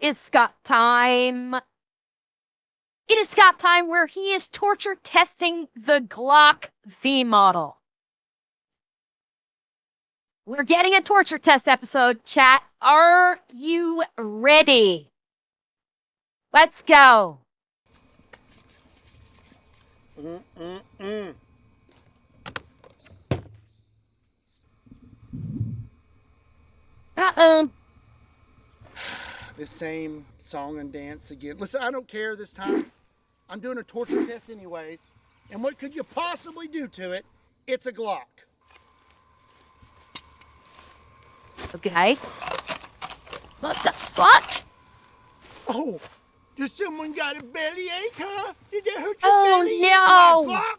is Scott time. It is Scott time where he is torture testing the Glock V model. We're getting a torture test episode, chat. Are you ready? Let's go. Uh-oh. The same song and dance again. Listen, I don't care this time. I'm doing a torture test anyways. And what could you possibly do to it? It's a Glock. Okay. What the fuck? Oh, does someone got a bellyache, huh? Did that hurt your Oh, belly? no. My Glock?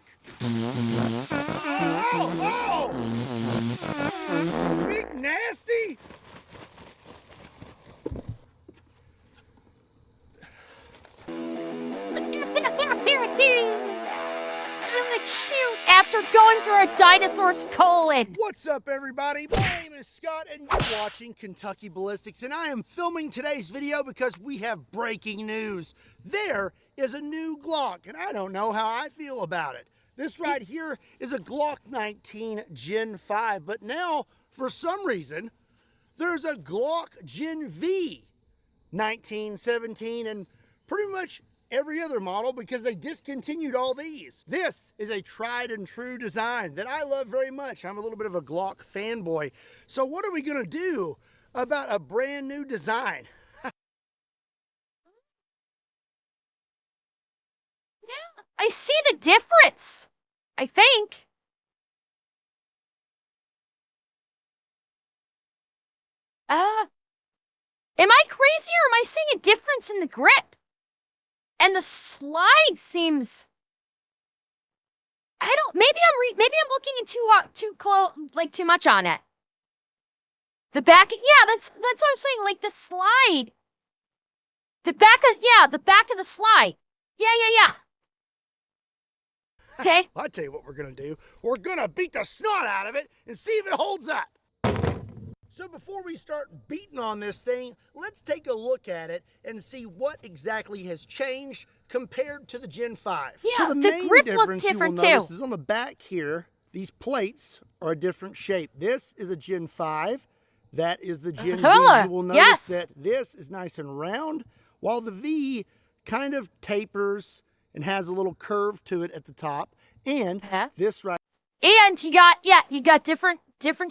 Oh! Big nasty! Like, shoot, after going through a dinosaur's colon. What's up, everybody? My name is Scott, and you're watching Kentucky Ballistics, and I am filming today's video because we have breaking news. There is a new Glock, and I don't know how I feel about it. This right here is a Glock 19 Gen 5, but now, for some reason, there's a Glock Gen V 19, 17, and pretty much every other model because they discontinued all these. This is a tried and true design that I love very much. I'm a little bit of a Glock fanboy. So what are we gonna do about a brand new design? Yeah, I see the difference, I think. Am I crazy or am I seeing a difference in the grip? And the slide seems, I don't, maybe I'm looking at too much on it. The back, yeah, that's what I'm saying, like the slide. The back of the slide. Yeah. Okay. I'll tell you what we're gonna do. We're gonna beat the snot out of it and see if it holds up. So before we start beating on this thing, let's take a look at it and see what exactly has changed compared to the Gen 5. Yeah, so the grip looked different too. Is on the back here, these plates are a different shape. This is a Gen 5. That is the Gen V. You will notice that this is nice and round, while the V kind of tapers and has a little curve to it at the top. And this right. And you got different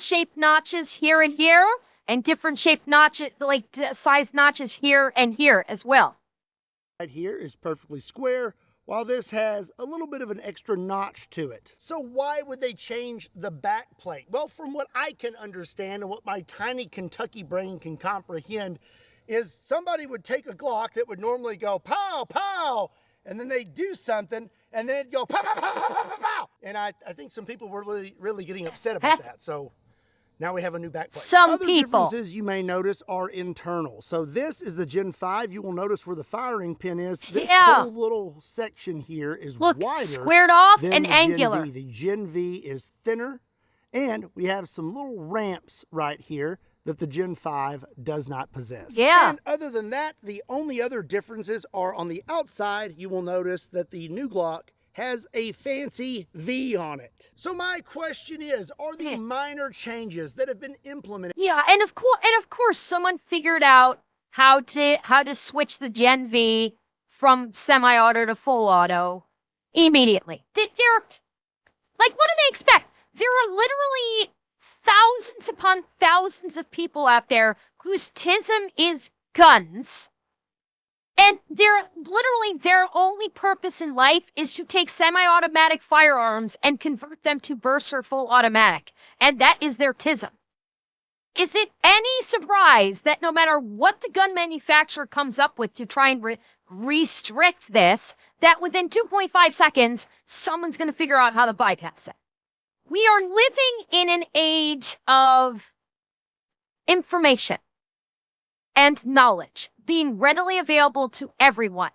shaped notches here and here, and different shaped notches, like size notches here and here as well. Right here is perfectly square, while this has a little bit of an extra notch to it. So why would they change the back plate? Well, from what I can understand and what my tiny Kentucky brain can comprehend, is somebody would take a Glock that would normally go pow, pow, and then they do something, and then it'd go pow, pow, pow, pow, pow, pow, pow. And I think some people were really getting upset about that. So now we have a new backplate. Some Other people. differences you may notice are internal. So this is the Gen 5. You will notice where the firing pin is. This whole little section here is wider, squared off than and the angular. Gen V. The Gen V is thinner, and we have some little ramps right here that the Gen 5 does not possess. Yeah. And other than that, the only other differences are on the outside. You will notice that the new Glock has a fancy V on it. So my question is, are the minor changes that have been implemented? Yeah, and of course someone figured out how to switch the Gen V from semi-auto to full auto immediately. What do they expect? There are literally thousands upon thousands of people out there whose TISM is guns. And their only purpose in life is to take semi-automatic firearms and convert them to burst or full automatic. And that is their TISM. Is it any surprise that no matter what the gun manufacturer comes up with to try and restrict this, that within 2.5 seconds, someone's going to figure out how to bypass it? We are living in an age of information and knowledge being readily available to everyone.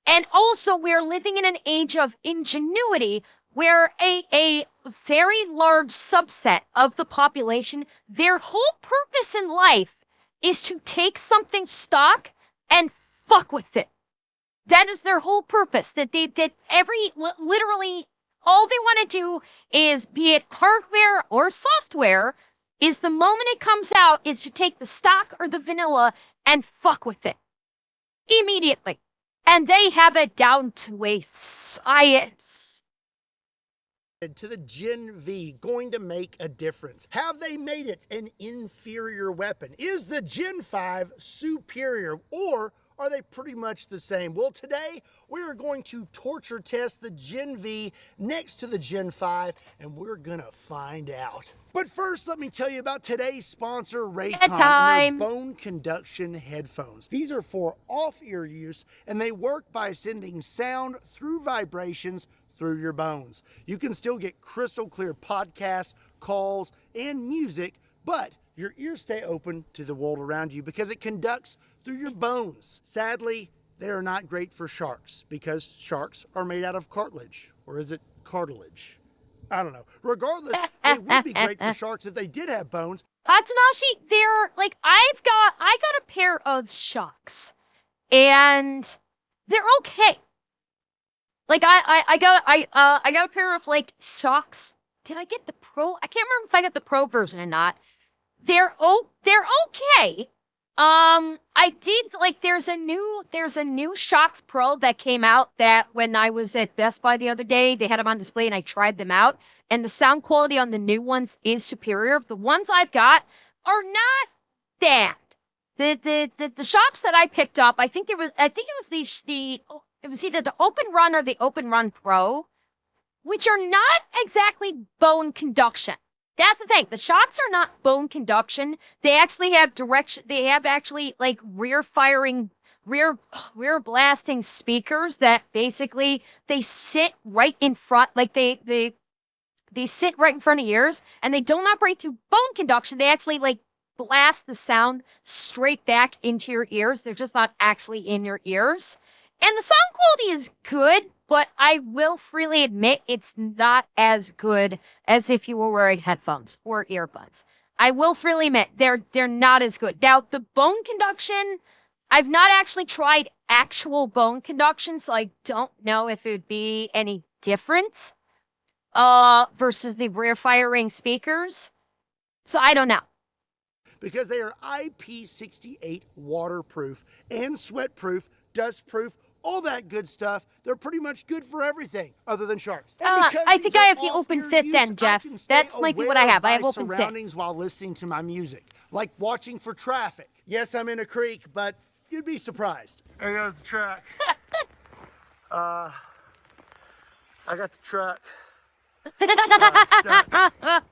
And also we're living in an age of ingenuity where a very large subset of the population, their whole purpose in life is to take something stock, and fuck with it. That is their whole purpose. Literally all they want to do is, be it hardware or software, is the moment it comes out is to take the stock or the vanilla and fuck with it immediately. And they have it down to a science. To the Gen V going to make a difference? Have they made it an inferior weapon? Is the Gen 5 superior, or are they pretty much the same? Well, today we are going to torture test the Gen V next to the Gen 5, and we're gonna find out. But first, let me tell you about today's sponsor, Raycon, and their bone conduction headphones. These are for off-ear use, and they work by sending sound through vibrations through your bones. You can still get crystal clear podcasts, calls, and music, but your ears stay open to the world around you because it conducts through your bones. Sadly, they are not great for sharks because sharks are made out of cartilage. Or is it cartilage? I don't know. Regardless, they would be great for sharks if they did have bones. Tanashi, they're like, I got a pair of sharks, and they're okay. Like I got a pair of like socks. Did I get the pro? I can't remember if I got the pro version or not. They're okay. I did like there's a new Shocks Pro that came out that when I was at Best Buy the other day, they had them on display and I tried them out, and the sound quality on the new ones is superior. The ones I've got are not that. The Shocks that I picked up, I think it was it was either the Open Run or the Open Run Pro, which are not exactly bone conduction. That's the thing. The Shocks are not bone conduction. They actually have direction. They have actually like rear blasting speakers that basically they sit right in front, like they sit right in front of ears, and they don't operate through bone conduction. They actually like blast the sound straight back into your ears. They're just not actually in your ears. And the sound quality is good, but I will freely admit it's not as good as if you were wearing headphones or earbuds. I will freely admit they're not as good. Now, the bone conduction, I've not actually tried actual bone conduction, so I don't know if it would be any different versus the rear firing speakers. So I don't know. Because they are IP68 waterproof and sweatproof, dustproof, all that good stuff. They're pretty much good for everything other than sharks. I think I have the open fit then, Jeff. That might be what I have. I have open fit. Surroundings while listening to my music, like watching for traffic. Yes, I'm in a creek, but you'd be surprised. There goes the truck. I got the truck stuck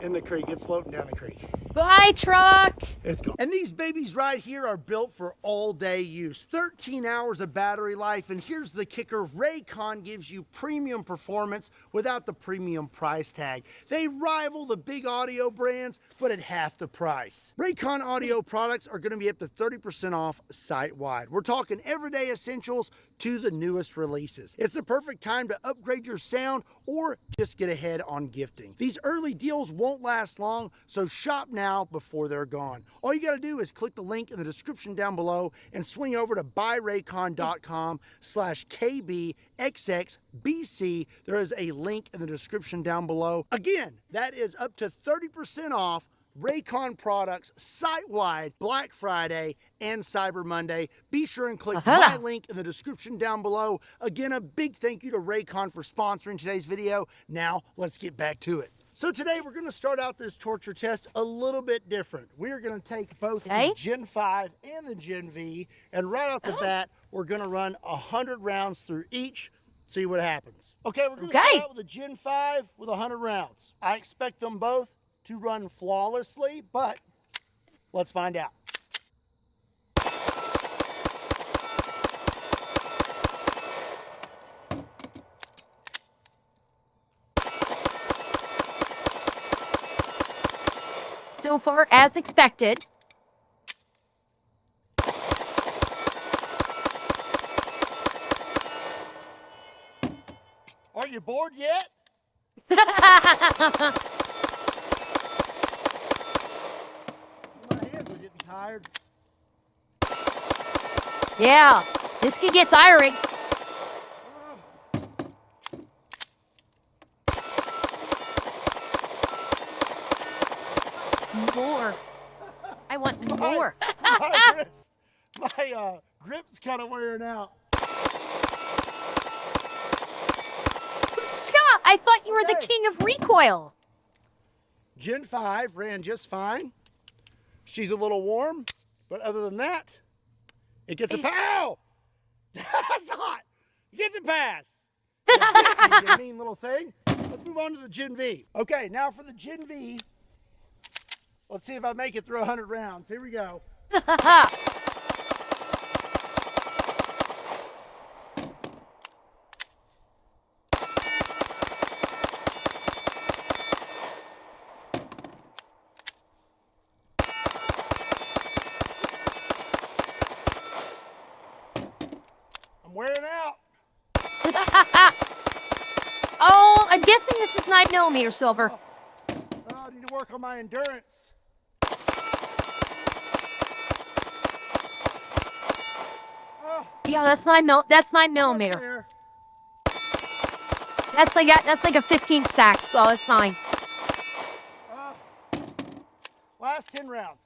in the creek. It's floating down the creek. Bye, truck. It's gone. And these babies right here are built for all-day use. 13 hours of battery life, and here's the kicker. Raycon gives you premium performance without the premium price tag. They rival the big audio brands, but at half the price. Raycon audio products are going to be up to 30% off site-wide. We're talking everyday essentials to the newest releases. It's the perfect time to upgrade your sound or just get ahead on gifting. These early deals won't last long, so shop now before they're gone. All you got to do is click the link in the description down below and swing over to buyraycon.com/KBXXBC. There is a link in the description down below. Again, that is up to 30% off Raycon products site-wide Black Friday and Cyber Monday. Be sure and click my link in the description down below. Again, a big thank you to Raycon for sponsoring today's video. Now, let's get back to it. So today we're going to start out this torture test a little bit different. We're going to take both the Gen 5 and the Gen V, and right off the bat, we're going to run 100 rounds through each, see what happens. Okay, we're going to start out with the Gen 5 with 100 rounds. I expect them both to run flawlessly, but let's find out. So far, as expected. Are you bored yet? My hands are getting tired. Yeah, this could get tiring. More. I want more. My wrist, my grip's kind of wearing out. Scott, I thought you were the Okay. king of recoil. Gen 5 ran just fine. She's a little warm, but other than that, it gets a pass. Ow! That's hot. It gets a pass. You mean little thing. Let's move on to the Gen V. Okay, now for the Gen V. Let's see if I make it through 100 rounds. Here we go. I'm wearing out. Oh, I'm guessing this is 9mm silver. Oh, I need to work on my endurance. Oh, Yeah, that's 9mm. there. That's like a 15 stack, so it's 9. Last 10 rounds.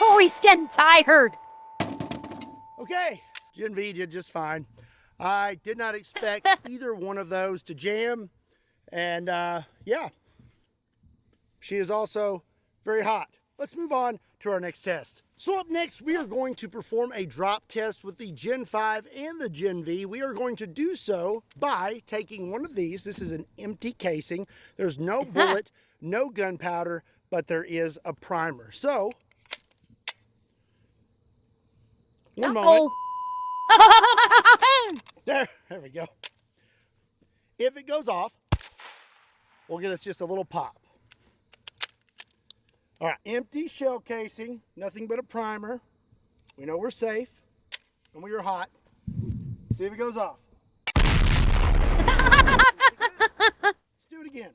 Oh, he's getting tired. Okay, Gen V did just fine. I did not expect either one of those to jam. And yeah, she is also very hot. Let's move on to our next test. So up next, we are going to perform a drop test with the Gen 5 and the Gen V. We are going to do so by taking one of these. This is an empty casing. There's no bullet, no gunpowder, but there is a primer. So, one moment. There we go. If it goes off, we'll get us just a little pop. All right, empty shell casing, nothing but a primer. We know we're safe, and we are hot. See if it goes off. Let's do it again.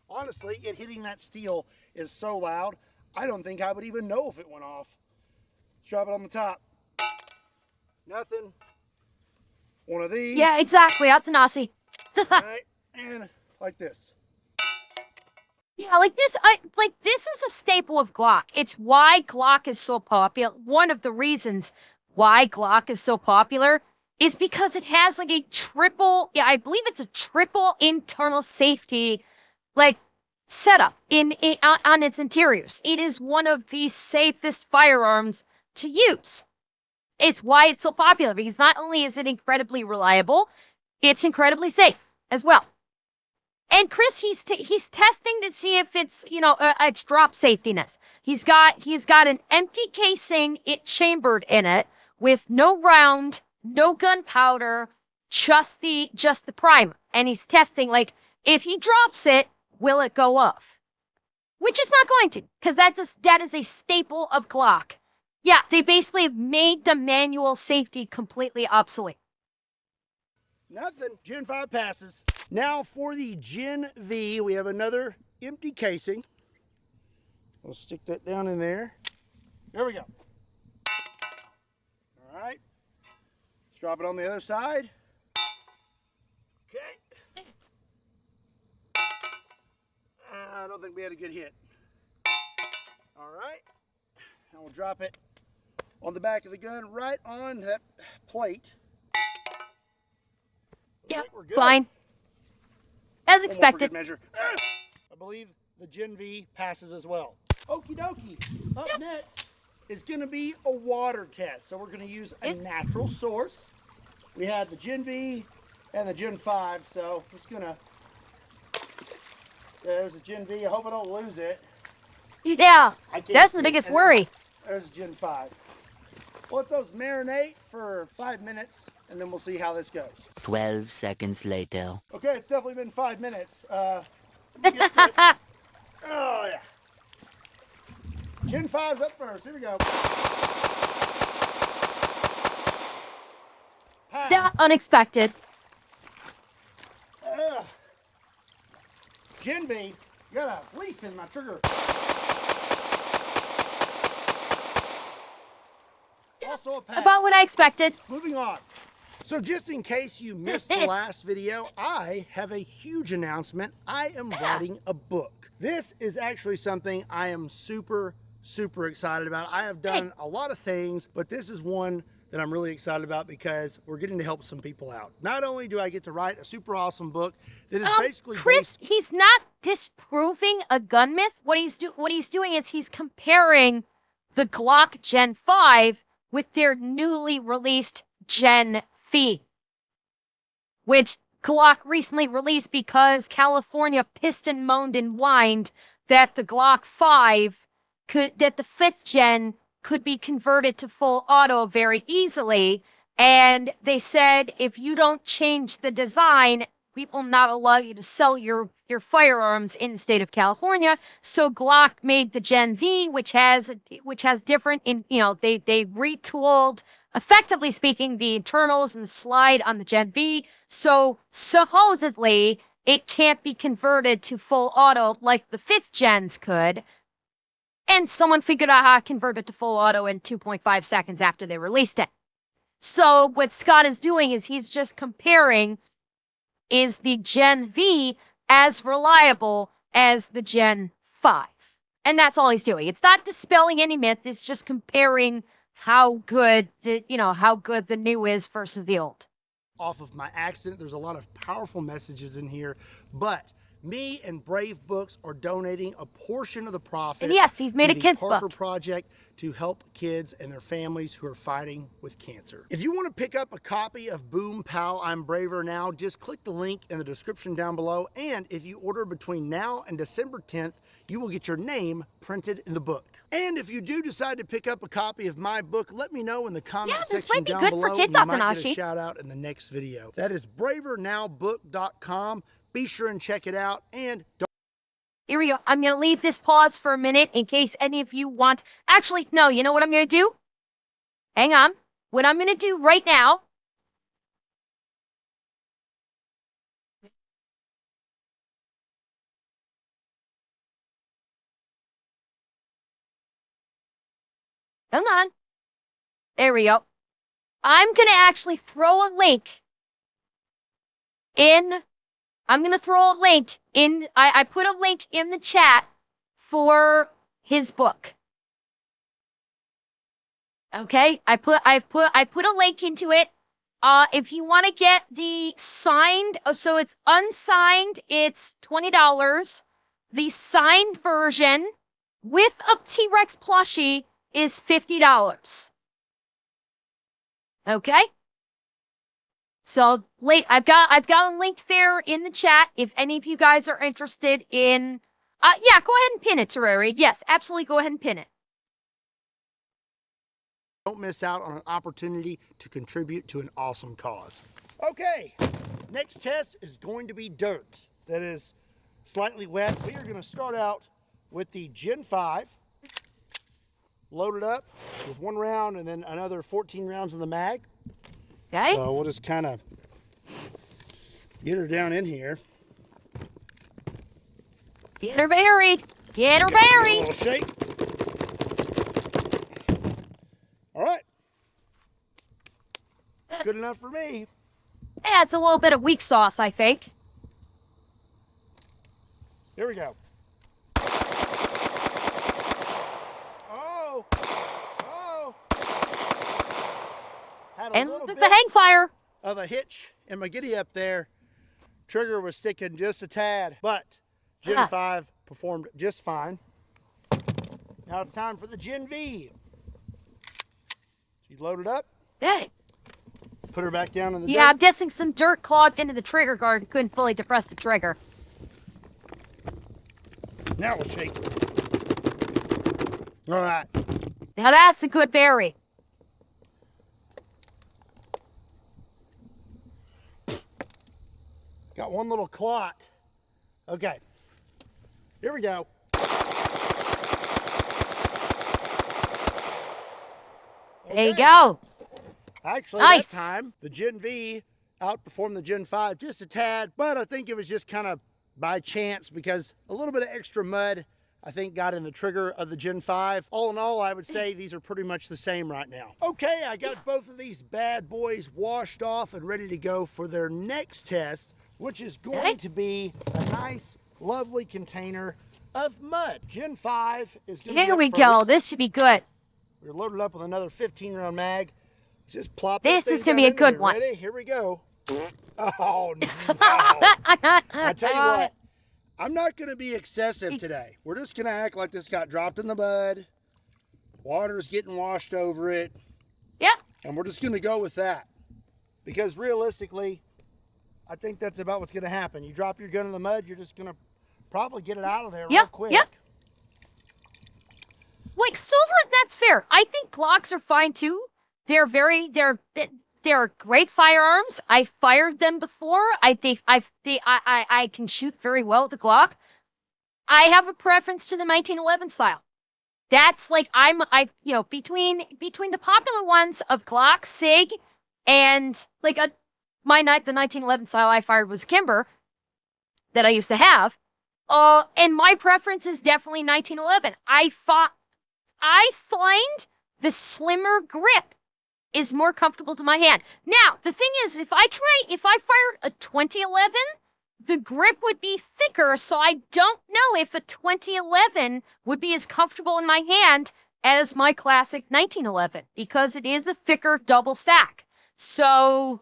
Honestly, it hitting that steel is so loud, I don't think I would even know if it went off. Let's drop it on the top. Nothing. One of these. Yeah, exactly. That's an Aussie. Right, and like this. Yeah, like this is a staple of Glock. It's why Glock is so popular. One of the reasons why Glock is so popular is because it has like a triple, I believe it's a triple internal safety like setup on its interiors. It is one of the safest firearms to use. It's why it's so popular, because not only is it incredibly reliable, it's incredibly safe as well. And Chris, he's testing to see if it's, it's drop safetiness. He's got an empty casing, it chambered in it, with no round, no gunpowder, just the primer. And he's testing, like, if he drops it, will it go off? Which is not going to, because that is a staple of Glock. Yeah, they basically made the manual safety completely obsolete. Nothing. Gen 5 passes. Now for the Gen V, we have another empty casing. We'll stick that down in there. There we go. All right. Let's drop it on the other side. Okay. I don't think we had a good hit. All right. Now we'll drop it on the back of the gun, right on that plate. Yeah, we're good. fine. As expected. Measure. I believe the Gen V passes as well. Okie dokie. Up next is going to be a water test. So we're going to use a natural source. We had the Gen V and the Gen 5. So I'm just going to... There's a Gen V. I hope I don't lose it. Yeah, that's the biggest worry. There's a Gen 5. Let those marinate for 5 minutes, and then we'll see how this goes. 12 seconds later. Okay, it's definitely been 5 minutes. Oh, yeah. Gen 5's up first. Here we go. Pass. Yeah, unexpected. Gen V, Got a leaf in my trigger. Also a pass. About what I expected. Moving on. So just in case you missed the last video, I have a huge announcement. I am writing a book. This is actually something I am super excited about. I have done a lot of things, but this is one that I'm really excited about because we're getting to help some people out. Not only do I get to write a super awesome book that is basically Chris, he's not disproving a gun myth. What he's doing is he's comparing the Glock Gen 5 with their newly released Gen V, which Glock recently released because California pissed and moaned and whined that the Glock 5 that the 5th gen could be converted to full auto very easily. And they said, if you don't change the design, we will not allow you to sell your firearms in the state of California. So Glock made the Gen V, which has different, they retooled, effectively speaking, the internals and the slide on the Gen V. So supposedly it can't be converted to full auto like the 5th gens could. And someone figured out how to convert it to full auto in 2.5 seconds after they released it. So what Scott is doing is he's just comparing, is the Gen V as reliable as the Gen 5? And that's all he's doing. It's not dispelling any myth. It's just comparing how good the new is versus the old. Off of my accident, there's a lot of powerful messages in here, but me and Brave Books are donating a portion of the profit. And yes, he's made a kids Parker book project to help kids and their families who are fighting with cancer. If you want to pick up a copy of Boom Pow, I'm Braver Now, just click the link in the description down below. And if you order between now and December 10th, you will get your name printed in the book. And if you do decide to pick up a copy of my book, let me know in the comment section down below. Kids, and you might get a shout out in the next video. That is bravernowbook.com. Be sure and check it out, and don't. Here we go. I'm going to leave this pause for a minute in case any of you want. Actually, no, you know what I'm going to do? Hang on. What I'm going to do right now. Come on. There we go. I'm going to actually throw a link in. I'm going to throw a link in. I put a link in the chat for his book. Okay? I put a link into it. If you want to get the signed, so it's unsigned, it's $20. The signed version with a T-Rex plushie is $50. Okay? So I've got a link there in the chat if any of you guys are interested in. Yeah, go ahead and pin it, Terrari. Yes, absolutely, go ahead and pin it. Don't miss out on an opportunity to contribute to an awesome cause. Okay, next test is going to be dirt that is slightly wet. We are going to start out with the Gen 5, loaded up with 1 round and then another 14 rounds in the mag. Okay. So we'll just kind of get her down in here. Get her buried. Get her buried. A little shake. All right. Good enough for me. Yeah, it's a little bit of weak sauce, I think. Here we go. Oh. Oh. Had a And little the bit hang fire. of a hitch in my giddy up there. Trigger was sticking just a tad, but Gen 5 performed just fine. Now it's time for the Gen V. She's loaded up. Hey. Put her back down in the dirt. Yeah, I'm guessing some dirt clogged into the trigger guard and couldn't fully depress the trigger. Now we'll shake. All right. Now that's a good berry. Got one little clot. Okay. Here we go. There you go. Actually, Nice. that time, the Gen V outperformed the Gen 5 just a tad, but I think it was just kind of by chance because a little bit of extra mud, I think, got in the trigger of the Gen 5. All in all, I would say these are pretty much the same right now. Okay, I got both of these bad boys washed off and ready to go for their next test, which is going to be a nice, lovely container of mud. Gen 5 is going to be Here we go. This should be good. We're loaded up with another 15-round mag. Just plop this is going to be a good one. Ready? Here we go. Oh, no. I tell you what, I'm not going to be excessive today. We're just going to act like this got dropped in the mud. Water's getting washed over it. Yep. And we're just going to go with that. Because realistically, I think that's about what's going to happen. You drop your gun in the mud, you're just going to probably get it out of there real quick. Yep. Like, silver, that's fair. I think Glocks are fine, too. They're great firearms. I fired them before. I can shoot very well with the Glock. I have a preference to the 1911 style. That's like between the popular ones of Glock, Sig, and like the 1911 style I fired was Kimber that I used to have. And my preference is definitely 1911. I find the slimmer grip is more comfortable to my hand. Now, the thing is, if I fired a 2011, the grip would be thicker, so I don't know if a 2011 would be as comfortable in my hand as my classic 1911, because it is a thicker double stack. So,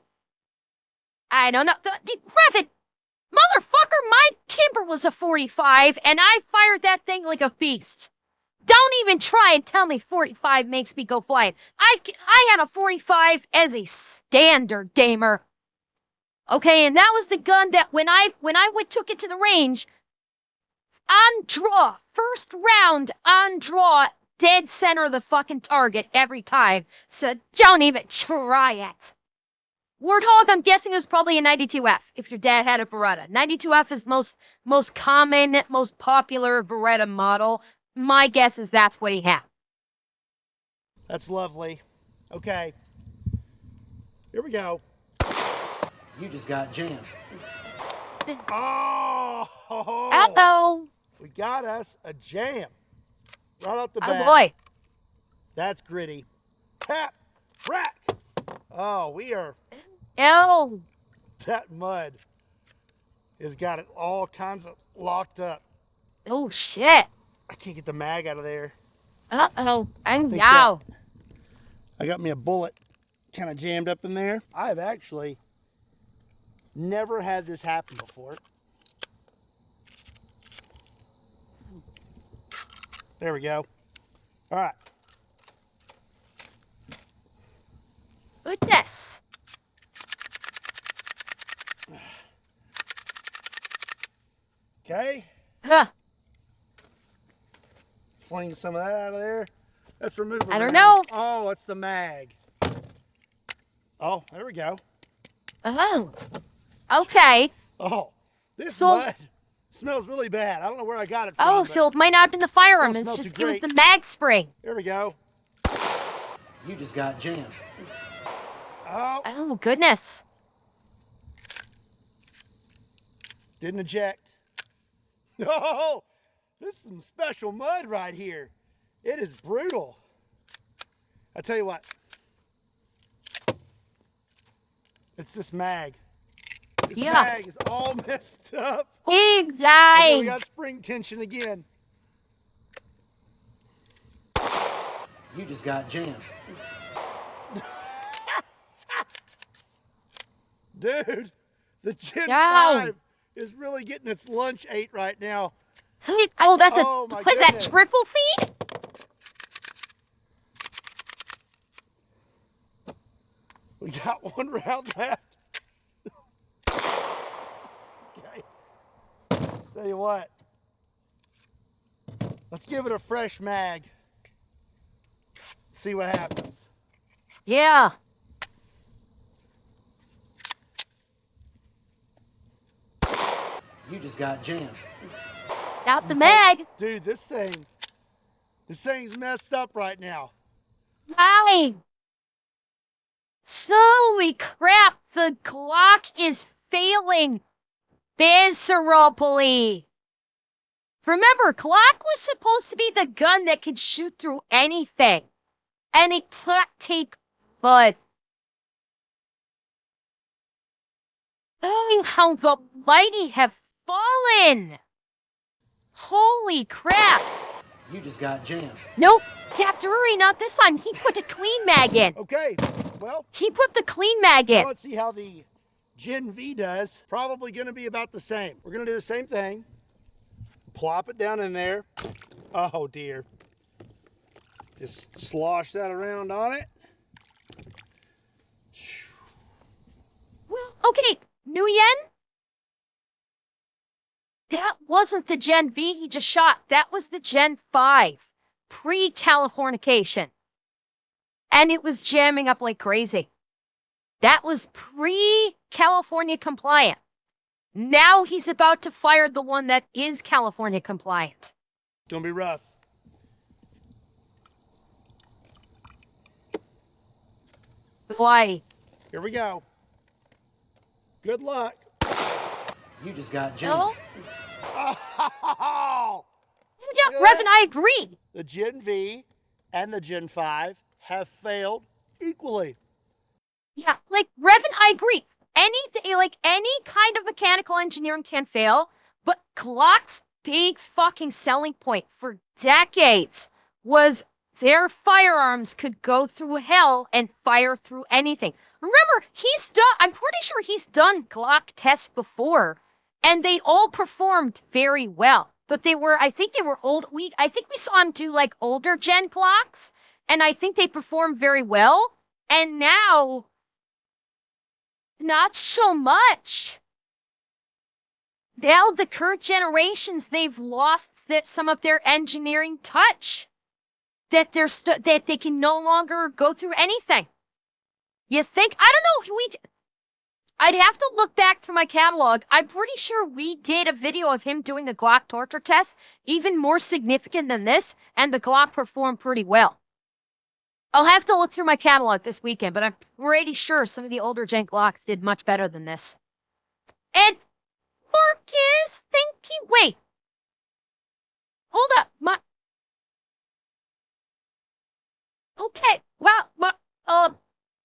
I don't know. Revit, motherfucker, my Kimber was a 45, and I fired that thing like a beast. Don't even try and tell me 45 makes me go flying. I had a 45 as a standard gamer. Okay, and that was the gun that when I took it to the range, on draw, first round on draw, dead center of the fucking target every time. So don't even try it. Warthog, I'm guessing it was probably a 92F if your dad had a Beretta. 92F is the most common, most popular Beretta model. My guess is that's what he had. That's lovely. Okay. Here we go. You just got jammed. Oh! Uh-oh. We got us a jam. Right off the bat. Oh, boy. That's gritty. Tap. Rack. Oh, we are... Oh. That mud has got it all kinds of locked up. Oh, shit. I can't get the mag out of there. Uh-oh. I'm now. I got me a bullet kind of jammed up in there. I have actually never had this happen before. There we go. All right. Goodness. Okay. Huh. Fling some of that out of there. Let's remove it. I don't know. Oh, it's the mag. Oh, there we go. Oh. Okay. Oh, this mud smells really bad. I don't know where I got it from. Oh, so it might not have been the firearm. Don't It's smell just too it was great. the mag spray. Here we go. You just got jammed. Oh, Oh, goodness. didn't eject. No, this is some special mud right here. It is brutal. I tell you what. It's this mag. This mag is all messed up. Big Okay, guy. we got spring tension again. You just got jammed. Dude, the Gen Down. 5 is really getting its lunch ate right now. Oh, that's Oh, my what is that, goodness. triple feed? We got one round left. Okay. Tell you what. Let's give it a fresh mag. See what happens. Yeah. You just got jammed. Out the mag. Dude, this thing's messed up right now. Hi. Holy crap, the Glock is failing. Miserably. Remember, Glock was supposed to be the gun that could shoot through anything. And it take but oh, how the mighty have fallen! Holy crap! You just got jammed. Nope, Captain Uri, not this time. He put a clean mag in. Okay, well, He put the clean mag in. now let's see how the Gen V does. Probably going to be about the same. We're going to do the same thing. Plop it down in there. Oh, dear. Just slosh that around on it. Well, okay, Nguyen? That wasn't the Gen V he just shot. That was the Gen 5. Pre-Californication. And it was jamming up like crazy. That was pre-California compliant. Now he's about to fire the one that is California compliant. It's going to be rough. Why? Here we go. Good luck. You just got jammed. No? Oh! Yeah, Rev and I agree. The Gen V and the Gen 5 have failed equally. Yeah, like Rev and I agree. Any kind of mechanical engineering can fail, but Glock's big fucking selling point for decades was their firearms could go through hell and fire through anything. Remember, I'm pretty sure he's done Glock tests before, and they all performed very well. But I think they were old. I think we saw him do like older gen Glocks, and I think they performed very well. And now, not so much. Now the current generations, they've lost some of their engineering touch. That they can no longer go through anything. You think? I don't know. I'd have to look back through my catalog. I'm pretty sure we did a video of him doing the Glock torture test, even more significant than this, and the Glock performed pretty well. I'll have to look through my catalog this weekend, but I'm pretty sure some of the older gen Glocks did much better than this. And Marcus, thank you. Wait. Hold up. Okay. Well,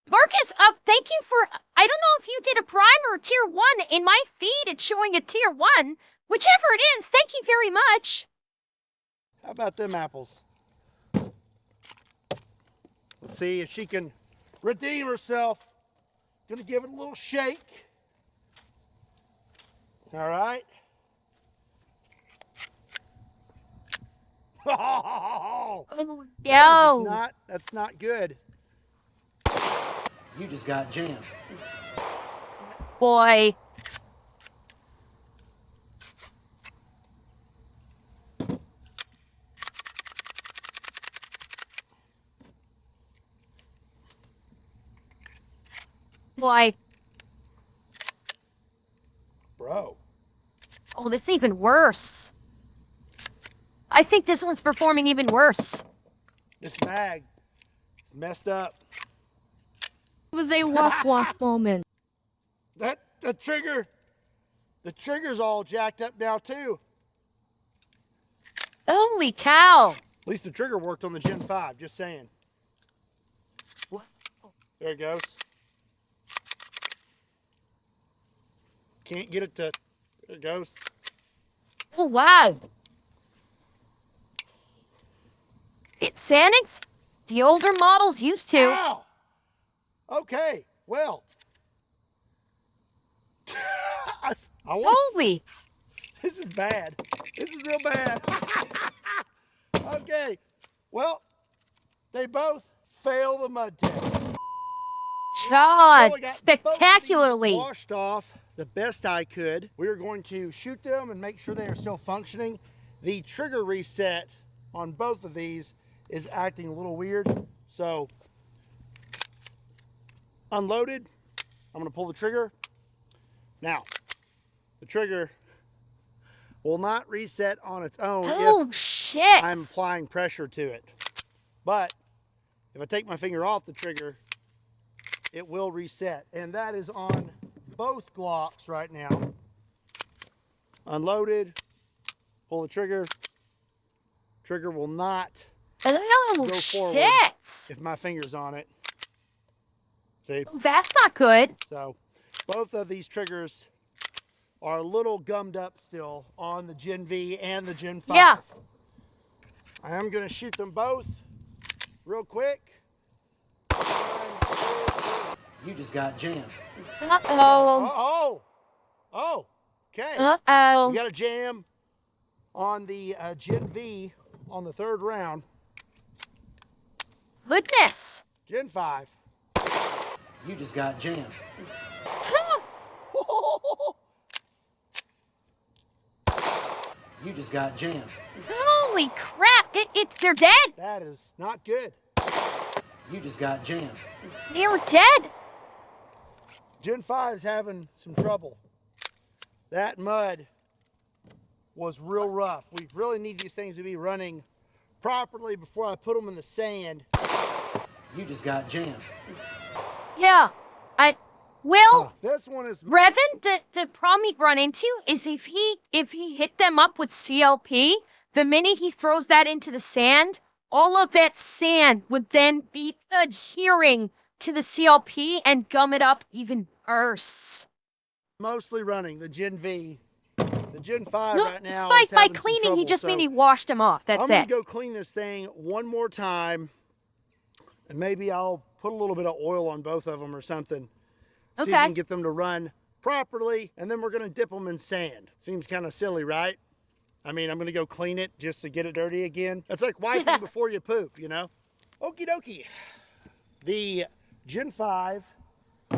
Marcus, thank you for, I don't know if you did a prime or a tier 1. In my feed, it's showing a tier 1. Whichever it is, thank you very much. How about them apples? Let's see if she can redeem herself. Gonna give it a little shake. All right. Oh, Yo. that's not good. You just got jammed. Boy. Boy. Bro. Oh, that's even worse. I think this one's performing even worse. This mag is messed up. It was a walk moment. The trigger's all jacked up now too. Holy cow. At least the trigger worked on the Gen 5, just saying. What? There it goes. Can't get it to, there it goes. Oh, wow. It's Xanax. The older models used to. Ow! Okay, well. I want Holy. This is bad. This is real bad. Okay, well, they both fail the mud test. God, So I got spectacularly. both of these washed off the best I could. We're going to shoot them and make sure they are still functioning. The trigger reset on both of these is acting a little weird. So, unloaded, I'm gonna pull the trigger. Now, the trigger will not reset on its own Oh, if shit. I'm applying pressure to it. But if I take my finger off the trigger, it will reset. And that is on both Glocks right now. unloaded, pull the trigger. Trigger will not Oh, go forward shit. if my finger's on it. See? That's not good. So both of these triggers are a little gummed up still on the Gen V and the Gen 5. Yeah. I am going to shoot them both real quick. You just got jammed. Uh-oh. Oh, okay. Uh-oh. We got a jam on the Gen V on the third round. Goodness. Gen 5. You just got jammed. You just got jammed. Holy crap. They're dead. That is not good. You just got jammed. They're dead. Gen 5's having some trouble. That mud was real rough. We really need these things to be running properly before I put them in the sand. You just got jammed. Yeah. This one is Revan, the problem he'd run into is if he hit them up with CLP, the minute he throws that into the sand, all of that sand would then be adhering to the CLP and gum it up even worse. mostly running the Gen V. The Gen 5 No, right now by is having some cleaning, he trouble, just so mean he washed them off. That's I'm gonna it. go clean this thing one more time, and maybe I'll put a little bit of oil on both of them or something. See if we Okay. can get them to run properly, and then we're gonna dip them in sand. Seems kind of silly, right? I mean, I'm gonna go clean it just to get it dirty again. It's like wiping before you poop, you know? Okie dokie. The Gen 5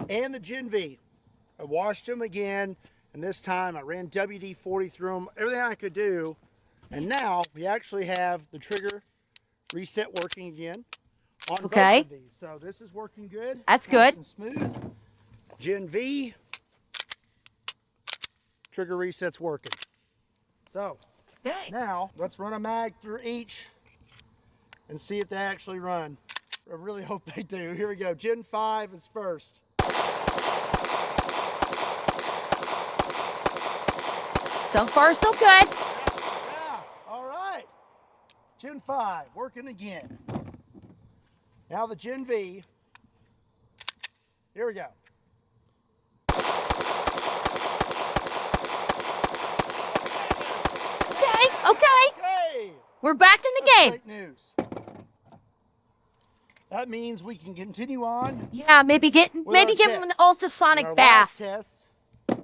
and the Gen V. I washed them again, and this time I ran WD-40 through them, everything I could do. And now we actually have the trigger reset working again on both of these. So this is working good. That's Nice good. and smooth. Gen V, trigger reset's working. So Okay. now let's run a mag through each and see if they actually run. I really hope they do. Here we go. Gen 5 is first. So far, so good. Yeah, all right. Gen 5, working again. Now the Gen V. Here we go. Okay. Okay. We're back in the That's game. great news. That means we can continue on. Yeah, maybe give him an And ultrasonic our bath. last test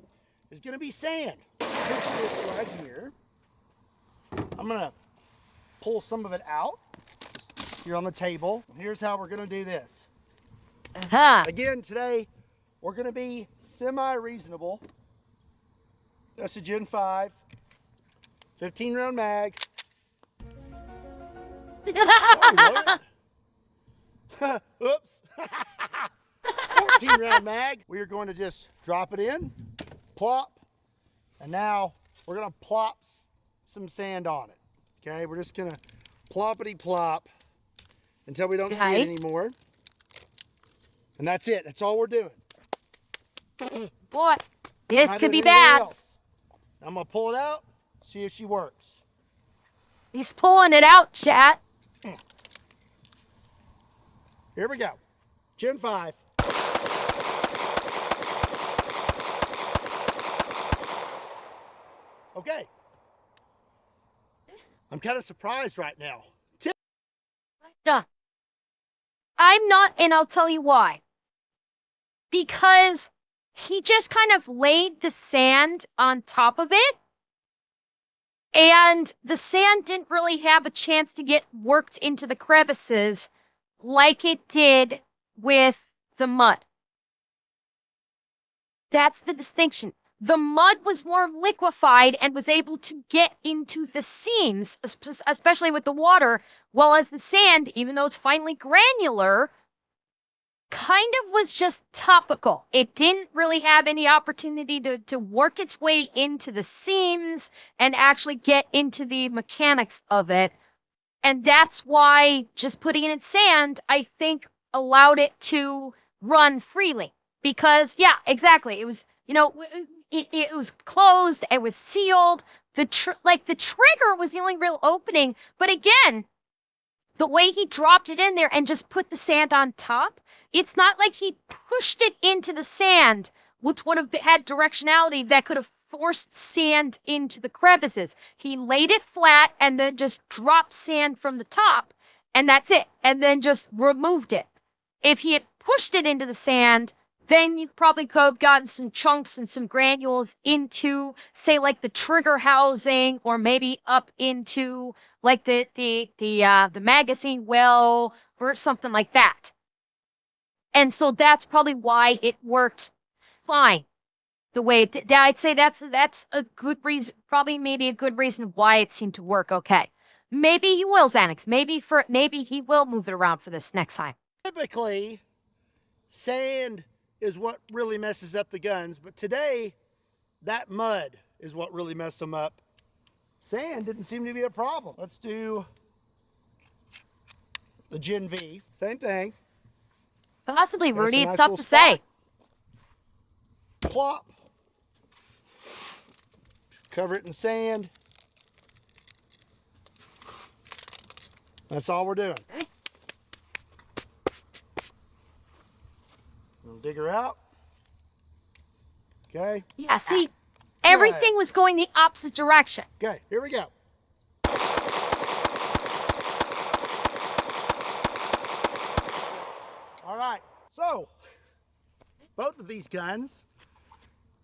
is going to be sand. Picture this right here. I'm going to pull some of it out here on the table. Here's how we're going to do this. Uh-huh. Again, today, we're going to be semi-reasonable. That's a Gen 5, 15-round mag. Oh, oops. 14-round mag. We are going to just drop it in, plop, and now we're going to plop some sand on it. Okay, we're just going to ploppity plop until we don't see it anymore. And that's it. That's all we're doing. Boy, this Not could be doing anything bad. else. I'm going to pull it out, see if she works. He's pulling it out, chat. Here we go. Gen 5. Okay. I'm kind of surprised right now. No. I'm not, and I'll tell you why. Because he just kind of laid the sand on top of it, and the sand didn't really have a chance to get worked into the crevices like it did with the mud. That's the distinction. The mud was more liquefied and was able to get into the seams, especially with the water, while as the sand, even though it's finely granular, kind of was just topical. It didn't really have any opportunity to work its way into the seams and actually get into the mechanics of it. And that's why just putting it in sand, I think, allowed it to run freely. Because, yeah, exactly. It was, it was closed. It was sealed. The trigger was the only real opening. But again, the way he dropped it in there and just put the sand on top, it's not like he pushed it into the sand, which would have had directionality that could have forced sand into the crevices. He laid it flat and then just dropped sand from the top, and that's it. And then just removed it. If he had pushed it into the sand, then you probably could have gotten some chunks and some granules into, say, like the trigger housing, or maybe up into like the magazine well, or something like that. And so that's probably why it worked fine the way it did. I'd say that's a good reason, probably maybe a good reason why it seemed to work okay. Maybe he will, Xanax. Maybe he will move it around for this next time. Typically, sand is what really messes up the guns, but today, that mud is what really messed them up. Sand didn't seem to be a problem. Let's do the Gen V. Same thing. Possibly, Got Rudy. some It's nice tough to little say. Plop. Cover it in sand. That's all we're doing. We'll dig her out. Okay. Yeah, see, everything was going the opposite direction. Okay, here we go. All right, so both of these guns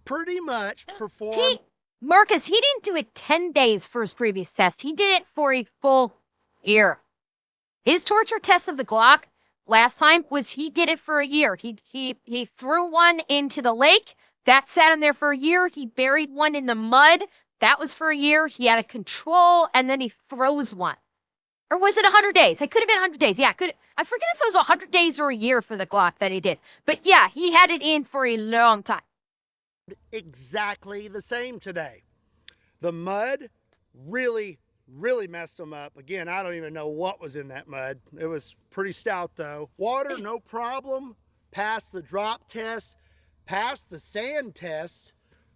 pretty much perform. Marcus, he didn't do it 10 days for his previous test. He did it for a full year. His torture test of the Glock last time was he did it for a year. He threw one into the lake. That sat in there for a year. He buried one in the mud. That was for a year. He had a control, and then he froze one. Or was it 100 days? It could have been 100 days. Yeah, I forget if it was 100 days or a year for the Glock that he did. But yeah, he had it in for a long time. Exactly the same today. The mud really messed them up. Again, I don't even know what was in that mud. It was pretty stout though. Water, no problem. Passed the drop test. Passed the sand test.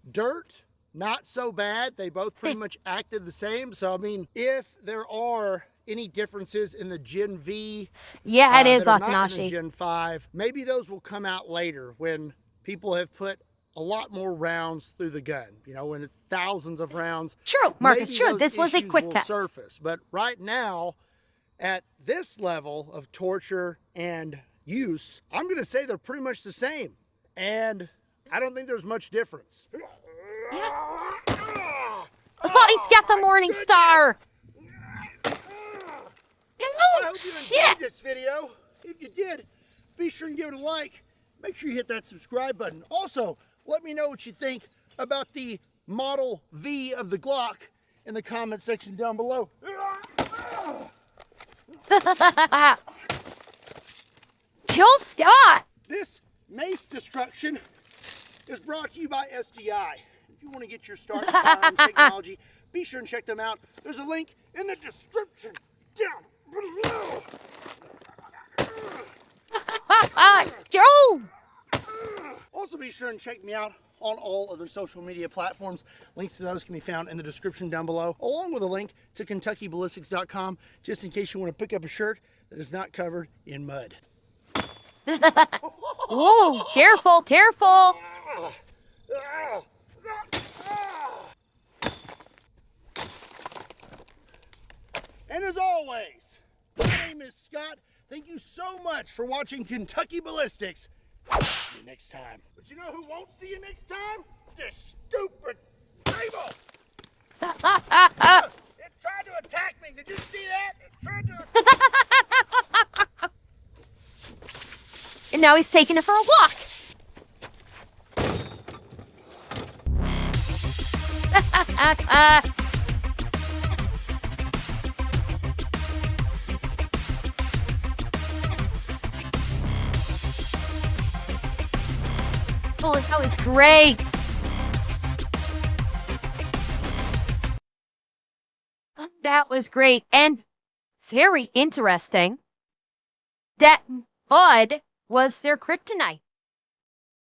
Dirt, not so bad. They both pretty much acted the same. So, I mean, if there are any differences in the Gen V, yeah, it is, that are not in Atanashi. the Gen 5, maybe those will come out later when people have put a lot more rounds through the gun, you know, when it's thousands of rounds. True, Marcus, maybe true. those This was a issues quick will test. surface. But right now, at this level of torture and use, I'm going to say they're pretty much the same. And I don't think there's much difference. Yeah. Oh, he's got the Morning Star. I Oh, hope you shit. enjoyed this video. If you did, be sure and give it a like. Make sure you hit that subscribe button. Also, let me know what you think about the Model V of the Glock in the comment section down below. Kill Scott. This mace destruction is brought to you by SDI. If you want to get your start in firearms technology, be sure and check them out. There's a link in the description down below. Joe. Also, be sure and check me out on all other social media platforms. Links to those can be found in the description down below, along with a link to KentuckyBallistics.com, just in case you want to pick up a shirt that is not covered in mud. Whoa, careful, careful. And as always, my name is Scott. Thank you so much for watching Kentucky Ballistics. See you next time. But you know who won't see you next time? This stupid table. It tried to attack me. Did you see that? It tried to. And now he's taking it for a walk. Oh, that was great. That was great and very interesting. That mud was their kryptonite.